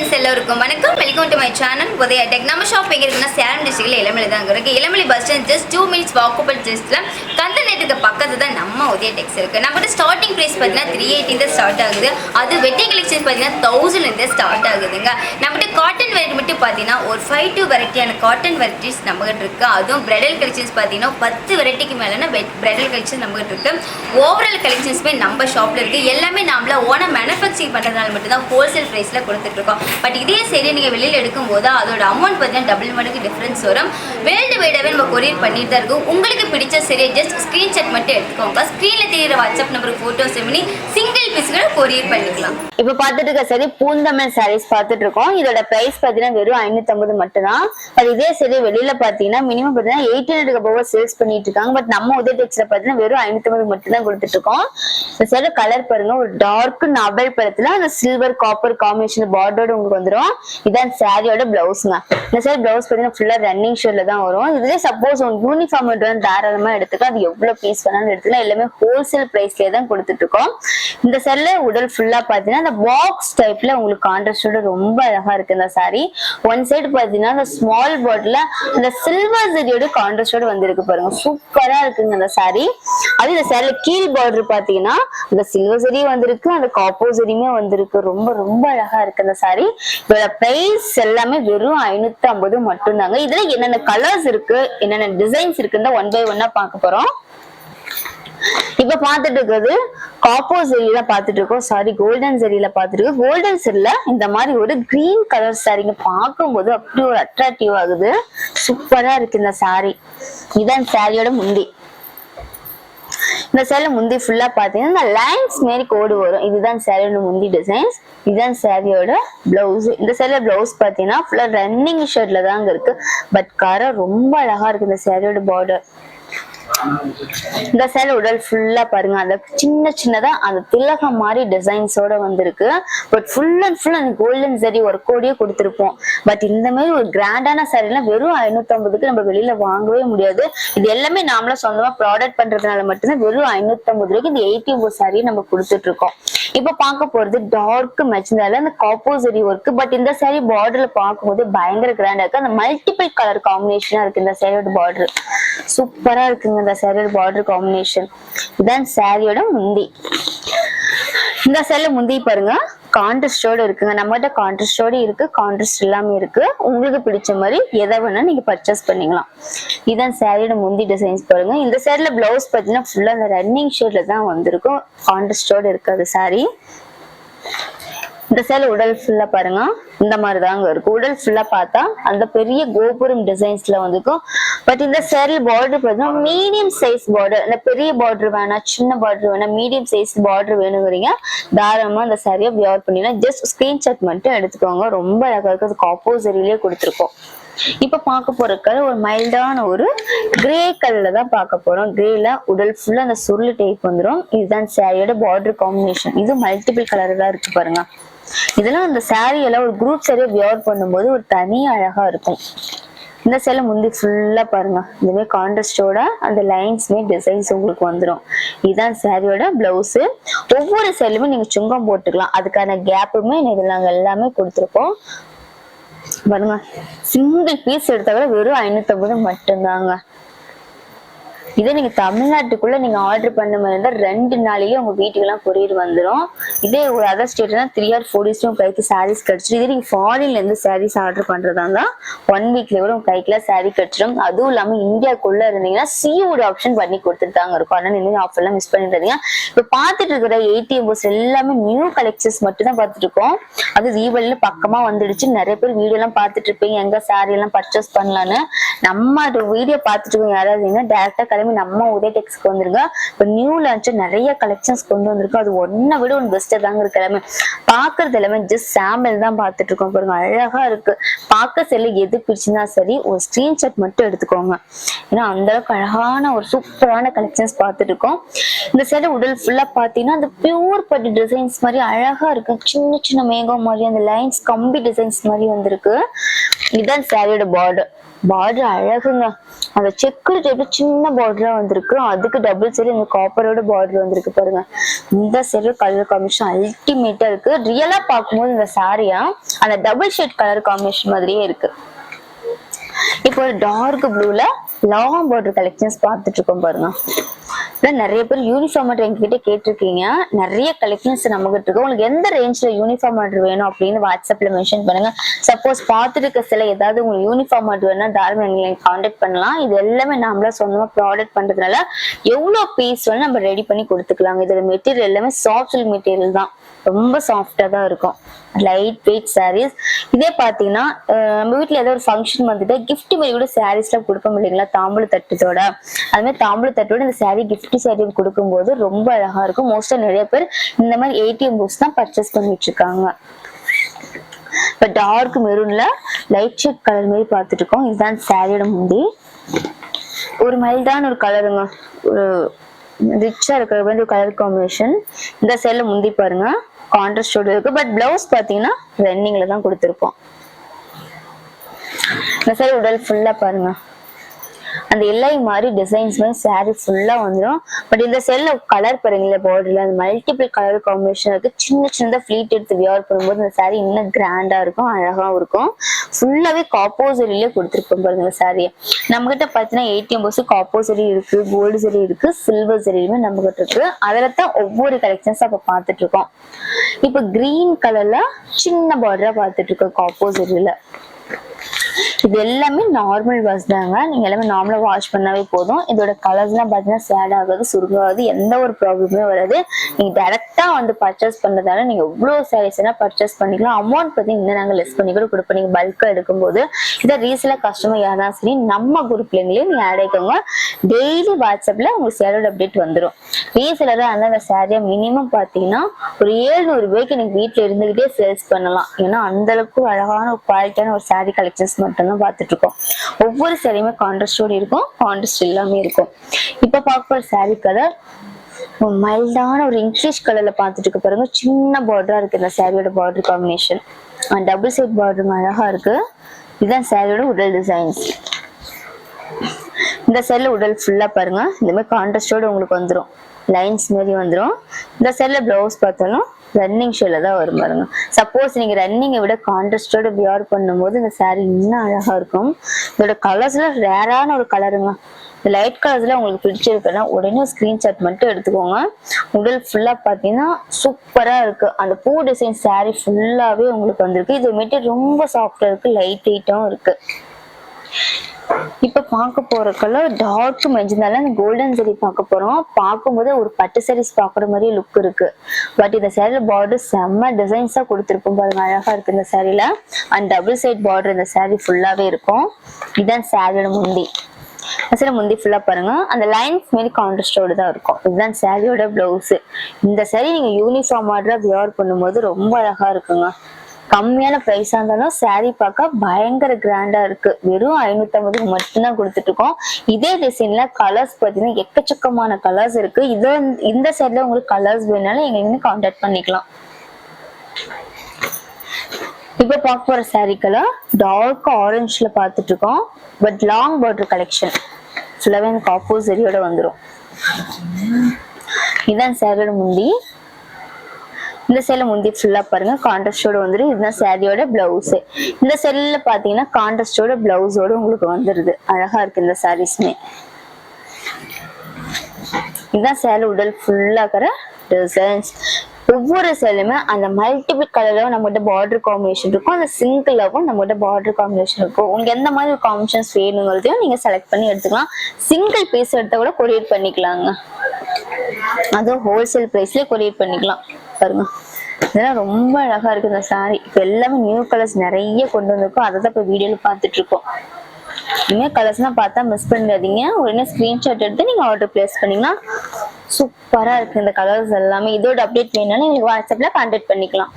friends எல்லாருக்கும் வணக்கம். Welcome to my channel Udaya tech. நம்ம ஷாப் எங்க இருக்குன்னா சேலம் டிஸ்ட்ரிக்ட்ல இளம்பிள்ளை தான் இருக்கு. Ilampillai bus stand just 2 minutes walkable distance Kandhan தியேட்டருக்கு பக்கத்துல தான் நம்ம உதயா டெக்ஸ் இருக்கு. நம்ம கிட்ட ஸ்டார்டிங் பிரைஸ் பார்த்தீங்கன்னா 380 தான் ஸ்டார்ட் ஆகுது. அது வெட்டிங் கலெக்ஷன்ஸ் பார்த்தீங்கன்னா 1000 இருந்து ஸ்டார்ட் ஆகுதுங்க. நம்ம கிட்ட காட்டன் வெரைட்டி மட்டும் பார்த்தீங்கன்னா ஒரு 5 to வெரைட்டியான காட்டன் வெரைட்டிஸ் நம்ம கிட்ட இருக்கு. அதுவும் பிரைடல் கலெக்ஷன்ஸ் பார்த்தீங்கன்னா 10 வெரைட்டிக்கு மேலனா பிரைடல் கலெக்ஷன் நம்ம கிட்ட இருக்கு. ஓவரால் கலெக்ஷன்ஸ்மே நம்ம ஷாப்ல இருக்கு. எல்லாமே நாமள ஓனா மேனுஃபேக்சரிங் பண்றதால மட்டும் தான் ஹோல்சேல் பிரைஸ்ல கொடுத்துட்டு இருக்கோம். பட் இதே சரி நீங்க வெளியில எடுக்கும்போது அதோட அமௌண்ட் பார்த்தீங்கன்னா டபுள் மடங்கு டிஃபரன்ஸ் வரும். வேர்ல்டு வைடாவே நம்ம கொரியர் பண்ணிட்டு தான் இருக்கோம். உங்களுக்கு பிடிச்ச சரி ஜஸ்ட் ஸ்கிரீன்ஷாட் மட்டும் எடுத்துக்கோங்க. ஸ்கிரீன்ல தெரியுற வாட்ஸ்அப் நம்பருக்கு போட்டோஸ் பண்ணி சிங்கிள் பீஸ்களை கொரியர் பண்ணிக்கலாம். இப்ப பாத்துட்டு இருக்க சரி பூந்தமிழ் சாரீஸ் பாத்துட்டு இருக்கோம். இதோட பிரைஸ் பாத்தீங்கன்னா வெறும் 550 மட்டும் தான். அது இதே சரி வெளியில பாத்தீங்கன்னா மினிமம் பாத்தீங்கன்னா 1800 above சேல்ஸ் பண்ணிட்டு இருக்காங்க. பட் நம்ம உதய டெக்ஸ்ல பாத்தீங்கன்னா வெறும் 550 மட்டும் தான் கொடுத்துட்டு இருக்கோம். இந்த சைடு கலர் பாருங்க, ஒரு டார்க் நபல் படத்துல அந்த சில்வர் காப்பர் காம்பினேஷன் பார்டரோட உங்களுக்கு வந்துடும். இதான் சாரியோட பிளவுஸ்ங்க. இந்த சைடு பிளவுஸ் பாத்தீங்கன்னா ஃபுல்லா ரன்னிங் ஷேட்ல தான் வரும். இதுவே சப்போஸ் உங்களுக்கு யூனிஃபார்ம் தாராளமா எடுத்துக்கலாம். அது எவ்வளவு பீஸ் வேணாலும் எடுத்துக்கலாம். எல்லாமே ஹோல்சேல் பிரைஸ்லயே தான் கொடுத்துட்டு இருக்கோம். இந்த சைடுல உடல் ஃபுல்லா பாத்தீங்கன்னா இந்த பாக்ஸ் டைப்ல உங்களுக்கு கான்ட்ராஸ்டோட ரொம்ப அழகா இருக்கு இந்த சாரி. ஒன் சைடு பாத்தீங்கன்னா இந்த ஸ்மால் பார்டர்ல இந்த சில்வர் ஜரியோட கான்ட்ராஸ்டோட வந்திருக்கு பாருங்க, சூப்பரா இருக்குங்க இந்த சாரி. அது இந்த சாரில கீழ் பார்டர் பாத்தீங்கன்னா இந்த சில்வர் ஜரி வந்திருக்கு, அந்த காப்பர் ஜரியுமே வந்திருக்கு. ரொம்ப ரொம்ப அழகா இருக்கு இந்த சாரி. இதோட பிரைஸ் எல்லாமே வெறும் 550 மட்டும் தாங்க. இதுல என்னென்ன கலர்ஸ் இருக்கு, என்னென்ன டிசைன்ஸ் இருக்குன்னு ஒன் பை ஒன்னா பார்க்க போறோம். இப்ப பாத்துட்டு இருக்கிறது காப்பர் ஜெரியில பாத்துட்டு இருக்கோம். சாரி, கோல்டன் ஜெரியில பாத்துட்டு இருக்கோம். கோல்டன் ஜெரியில இந்த மாதிரி ஒரு கிரீன் கலர் சாரிங்க பார்க்கும்போது அப்படி ஒரு அட்ராக்டிவ் ஆகுது. சூப்பரா இருக்கு இந்த சாரி. இதான் சாரியோட முந்தி. இந்த சேலை முந்தி ஃபுல்லா பாத்தீங்கன்னா இந்த லைன்ஸ் மாரி கோடு வரும். இதுதான் சாரியோட முந்தி டிசைன்ஸ். இதுதான் சாரியோட பிளவுஸ். இந்த சேலை பிளவுஸ் பாத்தீங்கன்னா ஃபுல்லா ரன்னிங் ஷர்ட்ல தாங்க இருக்கு. பட் கலர் ரொம்ப அழகா இருக்கு இந்த சாரியோட பார்டர். இந்த சேலை உடல் ஃபுல்லா பாருங்க, அந்த சின்ன சின்னதா அந்த திலகம் மாதிரி டிசைன்ஸோட வந்திருக்கு. பட் ஃபுல் அண்ட் ஃபுல் அந்த கோல்டன் சரி ஒரு கோடியே கொடுத்திருப்போம். பட் இந்த மாதிரி ஒரு கிராண்டான சாரி எல்லாம் வெறும் 550க்கு நம்ம வெளியில வாங்கவே முடியாது. இது எல்லாமே நாமளா சொந்தமா ப்ராடக்ட் பண்றதுனால மட்டும்தான் வெறும் 550 ரூபாய்க்கு இந்த 80 சாரி நம்ம கொடுத்துட்டு இருக்கோம். இப்ப பார்க்க போறது டார்க் மெச்சந்தால அந்த காப்போசரி ஒர்க். பட் இந்த சாரி பார்டர்ல பார்க்கும்போது பயங்கர கிராண்டா இருக்கு. அந்த மல்டிபிள் கலர் காம்பினேஷனா இருக்கு இந்த சாரியோட பார்டர். சூப்பரா இருக்குங்க இந்த சாரியோட பார்டர் காம்பினேஷன். இதான் சாரியோட முந்தி. இந்த சேலை முந்தி பாருங்க கான்ட்ராஸ்டோட இருக்குங்க. நம்மகிட்ட கான்ட்ராஸ்டோட இருக்கு, கான்ட்ராஸ்ட் எல்லாமே இருக்கு. உங்களுக்கு பிடிச்ச மாதிரி எதை வேணா நீங்க பர்ச்சேஸ் பண்ணிக்கலாம். இதான் சாரியோட முந்தி டிசைன்ஸ் பாருங்க. இந்த சைடுல பிளவுஸ் பாத்தீங்கன்னா ஃபுல்லா அந்த ரன்னிங் ஷேட்ல தான் வந்திருக்கும். கான்ட்ராஸ்டோட இருக்காது சாரி. இந்த சேலை உடல் ஃபுல்லா பாருங்க இந்த மாதிரி தாங்க இருக்கும். உடல் ஃபுல்லா பார்த்தா அந்த பெரிய கோபுரம் டிசைன்ஸ்ல வந்துருக்கும். பட் இந்த சேரீ பார்டர் பார்த்தீங்கன்னா மீடியம் சைஸ் பார்டர். இந்த பெரிய பார்டர் வேணாம், சின்ன பார்டர் வேணாம், மீடியம் சைஸ் பார்டர் வேணுங்கிறீங்க தாராளமா அந்த சாரியை வியர் பண்ணினா ஜஸ்ட் ஸ்கிரீன்ஷாட் மட்டும் எடுத்துக்கோங்க. ரொம்ப அழகா இருக்கு. அது காப்போசரியிலேயே கொடுத்துருக்கோம். இப்ப பார்க்க போற கலர் ஒரு மைல்டான ஒரு கிரே கலர்ல தான் பார்க்க போறோம். கிரேல உடல் ஃபுல்லா அந்த சுருள் டைப் வந்துடும். இதுதான் சாரியோட பார்டர் காம்பினேஷன். இது மல்டிபிள் கலர் தான் இருக்கு பாருங்க. இதெல்லாம் அந்த சாரி எல்லாம் ஒரு குரூப் சாரியை வியர் பண்ணும்போது ஒரு தனி அழகா இருக்கும். இந்த சேலை முந்தி ஃபுல்லா பாருங்க இதுவே கான்ட்ராஸ்டோட அந்த லைன்ஸ்மே டிசைன்ஸ் உங்களுக்கு வந்துடும். இதுதான் சாரியோட பிளவுஸ். ஒவ்வொரு சேலுமே நீங்க சுங்கம் போட்டுக்கலாம். அதுக்கான கேப்புமே இதுல நாங்க எல்லாமே கொடுத்துருக்கோம் பாருங்க. சிங்கிள் பீஸ் எடுத்தா கூட வெறும் 550 மட்டும்தாங்க. இதே நீங்க தமிழ்நாட்டுக்குள்ள நீங்க ஆர்டர் பண்ண மாதிரி இருந்தா 2 நாளையே உங்க வீட்டுக்கு எல்லாம் கொரியர் வந்துடும். இதே ஒரு அதர் ஸ்டேட்னா 3 or 4 days உங்க கைக்கு சாரீஸ் கிடைச்சிடும். இதே நீங்க ஃபாரின்ல இருந்து சாரீஸ் ஆர்டர் பண்றதா இருந்தா 1 வீக்ல கூட உங்க கைக்குல சாரீ கிடைச்சிடும். அதுவும் இல்லாம இந்தியாக்குள்ள இருந்தீங்கன்னா சிஓடி ஆப்ஷன் பண்ணி கொடுத்துட்டாங்க இருக்கும். அதனால இந்த ஆஃபர் எல்லாம் மிஸ் பண்ணிடுறீங்க. இப்ப பாத்துட்டு இருக்கிற 80 above எல்லாமே நியூ கலெக்ஷன்ஸ் மட்டும் தான் பாத்துட்டு இருக்கோம். அது தீபாவளியில பக்கமா வந்துடுச்சு. நிறைய பேர் வீடியோ எல்லாம் பாத்துட்டு இருப்பீங்க எங்க சாரி எல்லாம் பர்ச்சேஸ் பண்ணலான்னு. நம்ம வீடியோ பாத்துட்டு இருக்கோம் யாராவது டேரக்டா கிளம்பி நம்ம உதய டெக்ஸ்க்கு வந்துருங்க. இப்ப நியூ லான்ச் நிறைய கலெக்ஷன்ஸ் கொண்டு வந்திருக்கோம். அது ஒன்ன விட ஒன்று பெஸ்டா தாங்க இருக்கு. எல்லாமே பாக்குறது எல்லாமே ஜஸ்ட் சாம்பிள் தான் பாத்துட்டு இருக்கோம் பாருங்க. அழகா இருக்கு. பார்க்க செல்ல எது பிடிச்சுன்னா சரி ஒரு ஸ்கிரீன்ஷாட் மட்டும் எடுத்துக்கோங்க. ஏன்னா அந்த அளவுக்கு அழகான ஒரு சூப்பரான கலெக்ஷன்ஸ் பாத்துட்டு இருக்கோம். இந்த சைடு உடல் ஃபுல்லா பாத்தீங்கன்னா அந்த பியூர் பட்டு டிசைன்ஸ் மாதிரி அழகா இருக்கு. சின்ன சின்ன மேகம் மாதிரி அந்த லைன்ஸ் கம்பி டிசைன்ஸ் மாதிரி வந்திருக்கு. இதுதான் சாரியோட பார்டர். பார்டர் அழகுங்க. அந்த செக்குடு டைப்ல சின்ன பார்டரா வந்திருக்கு. அதுக்கு டபுள் சைடு இந்த காப்பரோட பார்டர் வந்திருக்கு பாருங்க. இந்த சைடு கலர் காம்பினேஷன் அல்டிமேட்டா இருக்கு. ரியலா பார்க்கும்போது இந்த சாரியா அந்த டபுள் ஷேட் கலர் காம்பினேஷன் மாதிரியே இருக்கு. இப்போ ஒரு டார்க் ப்ளூல லாங் பார்டர் கலெக்ஷன்ஸ் பார்த்துட்டு இருக்கோம் பாருங்க. நிறைய பேர் யூனிஃபார்ம் ஆர்டர் எங்ககிட்ட கேட்டிருக்கீங்க. நிறைய கலெக்ஷன்ஸ் நம்ம கிட்ட இருக்கு. உங்களுக்கு எந்த ரேஞ்ச்ல யூனிஃபார்ம் ஆர்டர் வேணும் அப்படின்னு வாட்ஸ்அப்ல மென்ஷன் பண்ணுங்க. சப்போஸ் பார்த்துட்டு இருக்க சில ஏதாவது உங்களுக்கு யூனிஃபார்ம் ஆர்டர் வேணா தாராளமா எங்களை கான்டாக்ட் பண்ணலாம். இது எல்லாமே நாமளா சொந்தமா ப்ராடக்ட் பண்றதுனால எவ்வளவு பீஸ் வேணும் நம்ம ரெடி பண்ணி கொடுத்துக்கலாங்க. இதோட மெட்டீரியல் எல்லாமே சாஃப்ட் சில்க் மெட்டீரியல் தான். ரொம்ப சாஃப்டா தான் இருக்கும். Light weight sarees. இதே பாத்தீங்கன்னா நம்ம வீட்டுல ஏதோ ஒரு ஃபங்க்ஷன் வந்துட்டு கிஃப்ட் மாதிரி கூட சாரீஸ் எல்லாம் கொடுப்போம் இல்லைங்களா, தாம்பூல தட்டத்தோட. அது மாதிரி தாம்பூல தட்டோட இந்த சாரீ கிஃப்ட் சாரீ கொடுக்கும்போது ரொம்ப அழகா இருக்கும். மோஸ்டா நிறைய பேர் இந்த மாதிரி ATM பூஸ் தான் பர்ச்சேஸ் பண்ணிட்டு இருக்காங்க. இப்ப டார்க் மெரூன்ல லைட் ஷேட் கலர் மாதிரி பார்த்துட்டு இருக்கோம். இதுதான் சாரியோட முந்தி. ஒரு மைல்டான ஒரு கலருங்க, ஒரு ரிச்சா இருக்கிற மாதிரி ஒரு கலர் காம்பினேஷன். இந்த சைட்ல முந்தி பாருங்க கான்ட்ராஸ்டோட இருக்கு. பட் பிளவுஸ் பாத்தீங்கன்னா ரன்னிங்ல தான் கொடுத்துருப்போம். இந்த சைடு உடல் ஃபுல்லா பாருங்க அந்த எல்லை மாதிரி டிசைன்ஸ் மாதிரி சாரி ஃபுல்லா வந்துடும். பட் இந்த செல்ல கலர் பாருங்களா, பார்டர்ல அந்த மல்டிபிள் கலர் காம்பினேஷன் இருக்கு. சின்ன சின்னதா ஃபிளீட் எடுத்து வியர் பண்ணும்போது இந்த சாரி இன்னும் கிராண்டா இருக்கும், அழகாவும் இருக்கும். ஃபுல்லாவே காப்போசரியிலே கொடுத்துருப்போம் பாருங்க இந்த சாரியை. நம்ம கிட்ட பாத்தீங்கன்னா ATM பூஸ் காப்போசரி இருக்கு, கோல்டு சரி இருக்கு, சில்வர் சரியுமே நம்ம கிட்ட இருக்கு. அதுல தான் ஒவ்வொரு கலெக்ஷன்ஸா இப்ப பாத்துட்டு இருக்கோம். இப்ப கிரீன் கலர்ல சின்ன பார்டரா பாத்துட்டு இருக்கோம் காப்போசரியில. இது எல்லாமே நார்மல் வாஷ் தாங்க. நீங்க எல்லாமே நார்மலா வாஷ் பண்ணாவே போதும். இதோட கலர்ஸ் எல்லாம் பாத்தீங்கன்னா சேட் ஆகாது, சுருங்காது, எந்த ஒரு ப்ராப்ளமே வராது. நீங்க டைரக்டா வந்து பர்ச்சேஸ் பண்றதால நீங்க எவ்வளவு சாரீஸ் பர்ச்சேஸ் பண்ணிக்கலாம். அமௌண்ட் பத்தி இன்னும் நாங்க லெஸ் பண்ணி கூட கொடுப்போம். நீங்க பல்கா எடுக்கும்போது இதை ரீசேலா கஸ்டமர் யாரா சரி நம்ம குரூப்லங்களே நீங்க ஆட் ஆயிக்கோங்க. டெய்லி வாட்ஸ்அப்ல உங்களுக்கு சேலோட அப்டேட் வந்துடும். ரீசேலரா அந்த சாரியா மினிமம் பாத்தீங்கன்னா ஒரு 700 ரூபாய்க்கு நீங்க வீட்டுல இருந்துகிட்டே சேல்ஸ் பண்ணலாம். ஏன்னா அந்த அளவுக்கு அழகான ஒரு குவாலிட்டியான ஒரு சாரி கலெக்ஷன்ஸ் மட்டும் தான் பார்த்துட்டு இருக்கோம். ஒவ்வொரு சாரியுமே கான்ட்ராஸ்டோட இருக்கும், கான்ட்ராஸ்ட் எல்லாமே இருக்கும். இப்ப பார்க்க போற சாரி கலர் மைல்டான ஒரு இங்கிலீஷ் கலர்ல பார்த்துட்டு இருக்க பாருங்க. சின்ன பார்டரா இருக்கு இந்த சாரியோட border combination. Double side border அழகா இருக்கு. இதுதான் சாரியோட உடல் டிசைன்ஸ். இந்த சைட்ல உடல் ஃபுல்லா பாருங்க இந்த மாதிரி கான்ட்ராஸ்டோட உங்களுக்கு வந்துடும், லைன்ஸ் மாதிரி வந்துடும். இந்த சைட்ல பிளவுஸ் பார்த்தாலும் ரன்னிங் ஷேட்ல தான் வரும் பாருங்க. சப்போஸ் நீங்க ரன்னிங்கை விட கான்ட்ராஸ்டோட வியர் பண்ணும்போது இந்த சாரி இன்னும் அழகா இருக்கும். இதோட கலர்ஸ்ல ரேரான ஒரு கலருங்க. இந்த லைட் கலர்ஸ்ல உங்களுக்கு பிடிச்சிருக்குன்னா உடனே ஸ்கிரீன்ஷாட் மட்டும் எடுத்துக்கோங்க. உடல் ஃபுல்லா பாத்தீங்கன்னா சூப்பரா இருக்கு. அந்த பூ டிசைன் சாரி ஃபுல்லாவே உங்களுக்கு வந்திருக்கு. இது மெட்டீரியல் ரொம்ப சாஃப்டா இருக்கு, லைட் வெயிட்டாவும் இருக்கு. இப்ப பார்க்க போற கலர் டார்க் மெஜந்தால அந்த கோல்டன் சரி பார்க்க போறோம். பார்க்கும்போது ஒரு பட்டு சாரீஸ் பாக்குற மாதிரி லுக் இருக்கு. பட் இந்த சாரியில பார்டர் செம்ம டிசைன்ஸா கொடுத்துருப்போம் பாருங்க, அழகா இருக்கு இந்த சாரியில. அண்ட் டபுள் சைட் பார்டர் இந்த சாரி ஃபுல்லாவே இருக்கும். இதுதான் சாரியோட முந்தி. முந்தி ஃபுல்லா பாருங்க அந்த லைன்ஸ் மாரி கான்ட்ராஸ்டோட தான் இருக்கும். இதுதான் சாரியோட பிளவுஸ். இந்த சாரி நீங்க யூனிஃபார்ம் ஆர்டரா வியர் பண்ணும்போது ரொம்ப அழகா இருக்குங்க. கம்மியான பிரைஸா இருந்தாலும் சாரி பார்க்க பயங்கர கிராண்டா இருக்கு. வெறும் 550 மட்டும்தான் கொடுத்துட்டு இருக்கோம். இதே டிசைன்ல கலர்ஸ் பாத்தீங்கன்னா எக்கச்சக்கமான கலர்ஸ் இருக்கு. இந்த சைட்ல உங்களுக்கு கலர்ஸ் வேணாலும் எங்களுக்கு கான்டாக்ட் பண்ணிக்கலாம். இப்ப பார்க்க போற சாரி கலர் டார்க் ஆரஞ்சுல பாத்துட்டு இருக்கோம். பட் லாங் பார்டர் கலெக்ஷன் ஃபுல்லாவே அந்த காப்போசரியோட வந்துடும். இதுதான் சாரியோட முந்தி. இந்த சைட்ல முந்தி ஃபுல்லா பாருங்க கான்ட்ராஸ்டோட வந்துடும். இதுதான் சாரியோட பிளவுஸ். இந்த சைட்ல பாத்தீங்கன்னா கான்ட்ராஸ்டோட பிளவுஸோட உங்களுக்கு வந்துருது. அழகா இருக்கு இந்த சாரீஸ்மே. இதுதான் சாரி உடல் ஃபுல்லா இருக்கிற டிசைன்ஸ். ஒவ்வொரு சேலுமே அந்த மல்டிபிள் கலர்ல நம்மகிட்ட பார்டர் காம்பினேஷன் இருக்கும். அந்த சிங்கிளாவும் நம்மகிட்ட பார்டர் காம்பினேஷன் இருக்கும். உங்களுக்கு எந்த மாதிரி காம்பினேஷன்ஸ் வேணுங்கிறதையும் நீங்க செலக்ட் பண்ணி எடுத்துக்கலாம். சிங்கிள் பீஸ் எடுத்தா கூட கொரியர் பண்ணிக்கலாங்க. அதுவும் ஹோல்சேல் பிரைஸ்லயே கொரியர் பண்ணிக்கலாம். பாருங்க இதெல்லாம் ரொம்ப அழகா இருக்கு இந்த சாரி. இப்ப எல்லாமே நியூ கலர்ஸ் நிறைய கொண்டு வந்திருக்கோம். அதை தான் இப்ப வீடியோல பாத்துட்டு இருக்கோம். இனிமே கலர்ஸ்லாம் பார்த்தா மிஸ் பண்ணிடாதீங்க. உடனே ஸ்கிரீன்ஷாட் எடுத்து நீங்க ஆர்டர் பிளேஸ் பண்ணீங்கன்னா சூப்பரா இருக்கு இந்த கலர்ஸ் எல்லாமே. இதோட அப்டேட் வேணும்னாலும் நீங்க வாட்ஸ்அப்ல கான்டாக்ட் பண்ணிக்கலாம்.